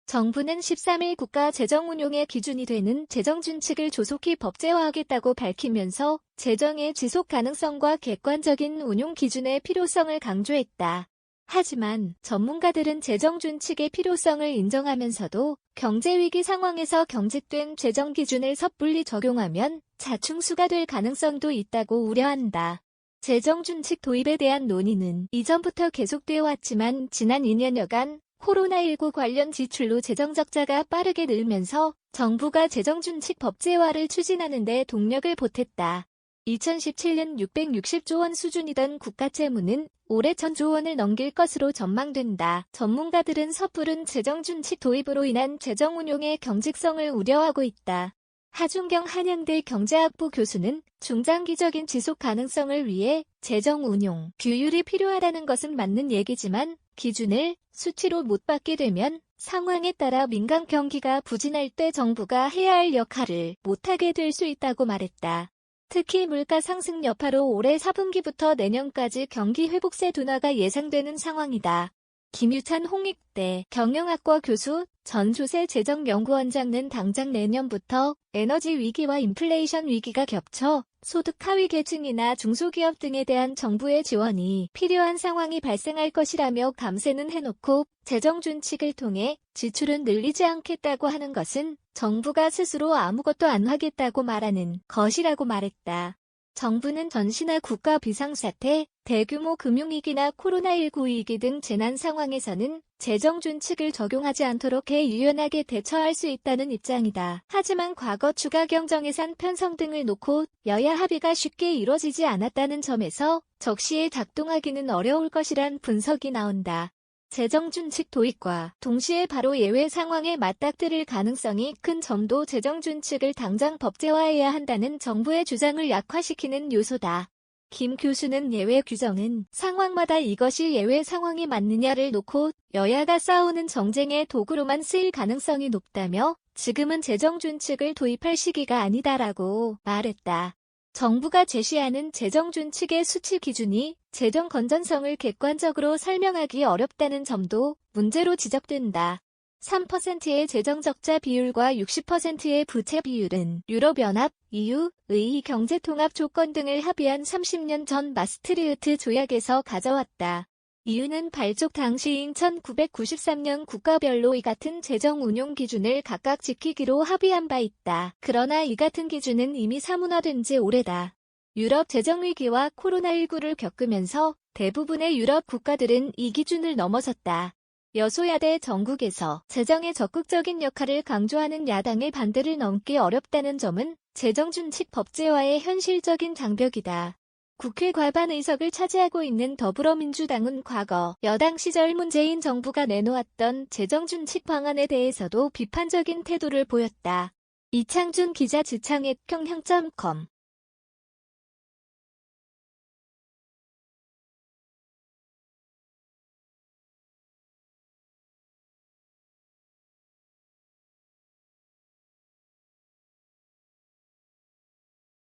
정부는 13일 국가 재정 운용의 기준이 되는 재정준칙을 조속히 법제화하겠다고 밝히면서 재정의 지속 가능성과 객관적인 운용 기준의 필요성을 강조했다. 하지만 전문가들은 재정준칙의 필요성을 인정하면서도 경제위기 상황에서 경직된 재정 기준을 섣불리 적용하면 자충수가 될 가능성도 있다고 우려한다. 재정준칙 도입에 대한 논의는 이전부터 계속되어 왔지만 지난 2년여간 코로나19 관련 지출로 재정 적자가 빠르게 늘면서 정부가 재정준칙 법제화를 추진하는 데 동력을 보탰다. 2017년 660조 원 수준이던 국가채무는 올해 1000조 원을 넘길 것으로 전망된다. 전문가들은 섣부른 재정준칙 도입으로 인한 재정 운용의 경직성을 우려하고 있다. 하준경 한양대 경제학부 교수는 중장기적인 지속 가능성을 위해 재정 운용 규율이 필요하다는 것은 맞는 얘기지만 기준을 수치로 못 받게 되면 상황에 따라 민간 경기가 부진할 때 정부가 해야 할 역할을 못하게 될 수 있다고 말했다. 특히 물가 상승 여파로 올해 4분기부터 내년까지 경기 회복세 둔화가 예상되는 상황이다. 김유찬 홍익대 경영학과 교수, 전 조세 재정연구원장은 당장 내년부터 에너지 위기와 인플레이션 위기가 겹쳐 소득 하위 계층이나 중소기업 등에 대한 정부의 지원이 필요한 상황이 발생할 것이라며 감세는 해놓고 재정준칙을 통해 지출은 늘리지 않겠다고 하는 것은 정부가 스스로 아무것도 안 하겠다고 말하는 것이라고 말했다. 정부는 전시나 국가 비상사태, 대규모 금융위기나 코로나19 위기 등 재난 상황에서는 재정준칙을 적용하지 않도록 유연하게 대처할 수 있다는 입장이다. 하지만 과거 추가 경정예산 편성 등을 놓고 여야 합의가 쉽게 이뤄지지 않았다는 점에서 적시에 작동하기는 어려울 것이란 분석이 나온다. 재정준칙 도입과 동시에 바로 예외 상황에 맞닥뜨릴 가능성이 큰 점도 재정준칙을 당장 법제화해야 한다는 정부의 주장을 약화시키는 요소다. 김 교수는 예외 규정은 상황마다 이것이 예외 상황이 맞느냐를 놓고 여야가 싸우는 정쟁의 도구로만 쓰일 가능성이 높다며 지금은 재정준칙을 도입할 시기가 아니다라고 말했다. 정부가 제시하는 재정준칙의 수치 기준이 재정 건전성을 객관적으로 설명하기 어렵다는 점도 문제로 지적된다. 3%의 재정적자 비율과 60%의 부채 비율은 유럽연합, EU의 경제통합 조건 등을 합의한 30년 전 마스트리흐트 조약에서 가져왔다. EU는 발족 당시인 1993년 국가별로 이 같은 재정 운용 기준을 각각 지키기로 합의한 바 있다. 그러나 이 같은 기준은 이미 사문화된 지 오래다. 유럽 재정위기와 코로나19를 겪으면서 대부분의 유럽 국가들은 이 기준을 넘어섰다. 여소야대 정국에서 재정의 적극적인 역할을 강조하는 야당의 반대를 넘기 어렵다는 점은 재정준칙 법제화의 현실적인 장벽이다. 국회 과반 의석을 차지하고 있는 더불어민주당은 과거 여당 시절 문재인 정부가 내놓았던 재정준칙 방안에 대해서도 비판적인 태도를 보였다. 이창준 기자 지창의 평.com